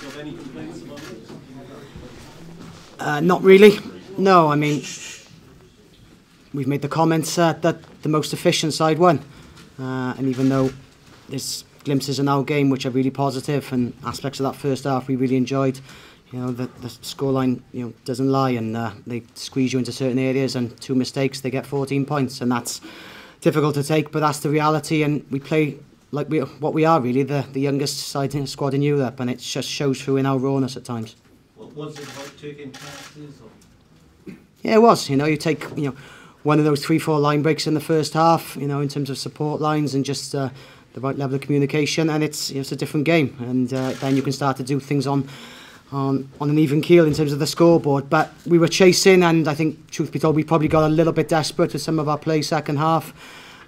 you have any complaints about it? Not really. No, I mean, we've made the comments that the most efficient side won. And even though there's glimpses in our game which are really positive and aspects of that first half we really enjoyed, you know, the scoreline, you know, doesn't lie, and they squeeze you into certain areas, and 2 mistakes they get 14 points, and that's difficult to take, but that's the reality. And we play like what we are really, the youngest squad in Europe, and it just shows through in our rawness at times. Well, was it about taking chances? Yeah, it was. You know, you take one of those 3-4 line breaks in the first half, you know, in terms of support lines and just the right level of communication, and it's a different game, and then you can start to do things on an even keel in terms of the scoreboard. But we were chasing, and I think, truth be told, we probably got a little bit desperate with some of our play second half,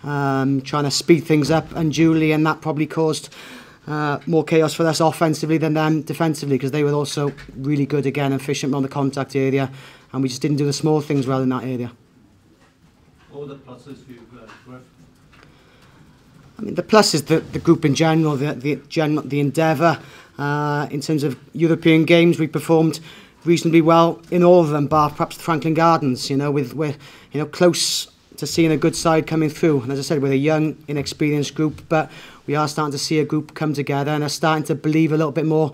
trying to speed things up unduly, and that probably caused more chaos for us offensively than them defensively, because they were also really good again, efficient on the contact area, and we just didn't do the small things well in that area. What were the pluses for you, Gruff? I mean, the plus is the group in general, the endeavour. In terms of European games, we performed reasonably well in all of them, bar perhaps the Franklin Gardens. You know, we're close to seeing a good side coming through. And as I said, we're a young, inexperienced group, but we are starting to see a group come together and are starting to believe a little bit more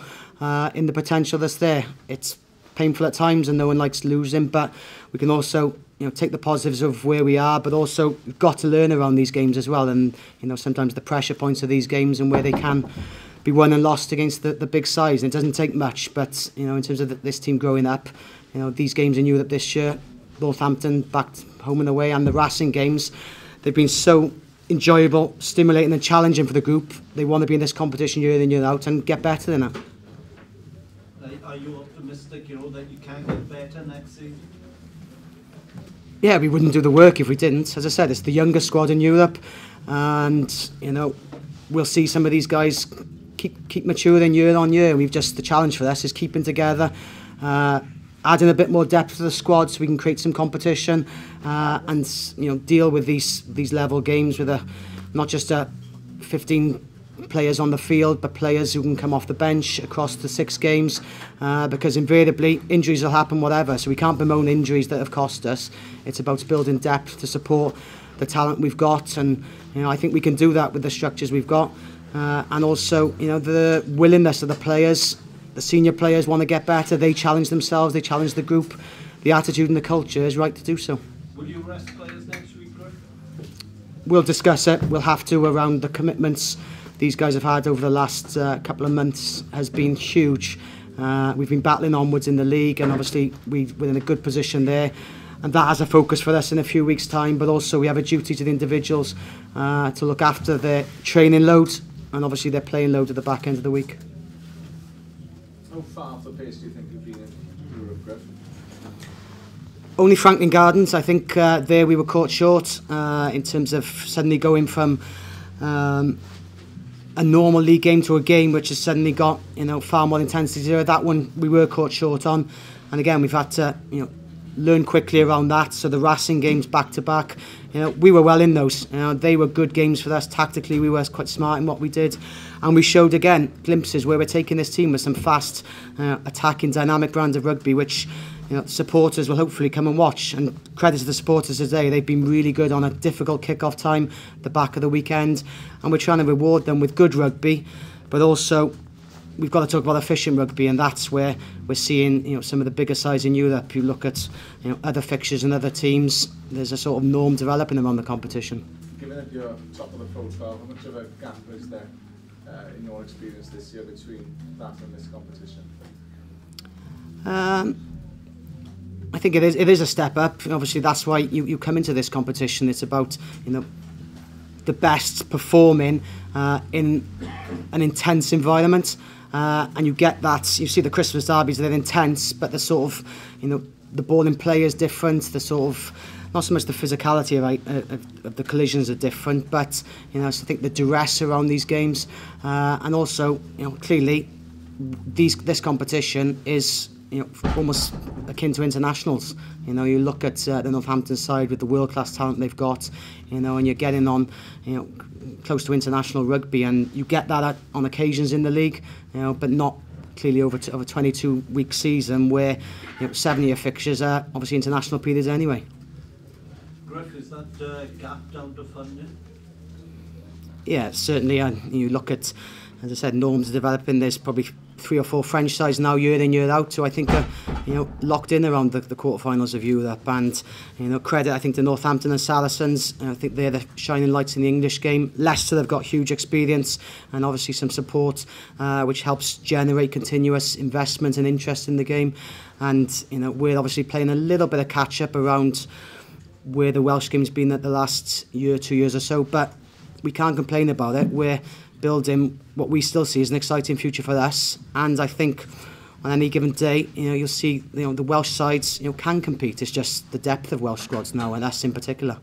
in the potential that's there. It's painful at times, and no one likes losing, but we can also take the positives of where we are, but also we've got to learn around these games as well. And sometimes the pressure points of these games and where they can be won and lost against the big sides. And it doesn't take much, but in terms of this team growing up, these games in Europe this year, Northampton back home and away, and the Racing games, they've been so enjoyable, stimulating and challenging for the group. They want to be in this competition year in year out and get better than that. Are you optimistic, that you can get better next season? Yeah, we wouldn't do the work if we didn't. As I said, it's the youngest squad in Europe, and we'll see some of these guys keep maturing year on year. The challenge for us is keeping together, adding a bit more depth to the squad so we can create some competition, and deal with these level games with not just 15 players on the field, but players who can come off the bench across the 6 games, because invariably injuries will happen, whatever. So we can't bemoan injuries that have cost us. It's about building depth to support the talent we've got, and I think we can do that with the structures we've got, and also the willingness of the players. The senior players want to get better. They challenge themselves. They challenge the group. The attitude and the culture is right to do so. Will you rest players next week, Gruff? We'll discuss it. We'll have to, around the commitments these guys have had over the last couple of months has been huge. We've been battling onwards in the league, and obviously we're in a good position there, and that has a focus for us in a few weeks' time. But also we have a duty to the individuals to look after their training load and obviously their playing load at the back end of the week. How far off the pace do you think you've been in Europe, Gruff? Only Franklin Gardens. I think there we were caught short in terms of suddenly going from a normal league game to a game which has suddenly got far more intensity. That one we were caught short on, and again we've had to learn quickly around that. So the Racing games back to back, we were well in those. They were good games for us. Tactically we were quite smart in what we did, and we showed again glimpses where we're taking this team with some fast attacking dynamic brand of rugby, which supporters will hopefully come and watch. And credit to the supporters today, they've been really good on a difficult kick-off time, the back of the weekend, and we're trying to reward them with good rugby, but also we've got to talk about efficient rugby, and that's where we're seeing some of the bigger sides in Europe. You look at other fixtures and other teams, there's a sort of norm developing around the competition. Given that you're top of the profile, how much of a gap is there in your experience this year between that and this competition? I think it is a step up. Obviously that's why you come into this competition. It's about the best performing in an intense environment, and you get that. You see the Christmas derbies, they're intense, but the sort of the ball in play is different. The sort of not so much the physicality of the collisions are different, but so I think the duress around these games, and also clearly this competition is almost akin to internationals. You look at the Northampton side with the world-class talent they've got, and you're getting on, close to international rugby, and you get that on occasions in the league, but not clearly over a 22-week season where 7-year fixtures are obviously international periods anyway. Gruff, is that gap down to funding? Yeah, certainly. And you look at, as I said, norms are developing. There's probably 3 or 4 French sides now, year in, year out, so I think are locked in around the quarterfinals of Europe. And credit, I think, to Northampton and Saracens. I think they're the shining lights in the English game. Leicester have got huge experience and obviously some support, which helps generate continuous investment and interest in the game. And we're obviously playing a little bit of catch up around where the Welsh game's been at the last year, 2 years or so, but we can't complain about it. We're building what we still see as an exciting future for us, and I think on any given day, you'll see the Welsh sides can compete. It's just the depth of Welsh squads now, and us in particular.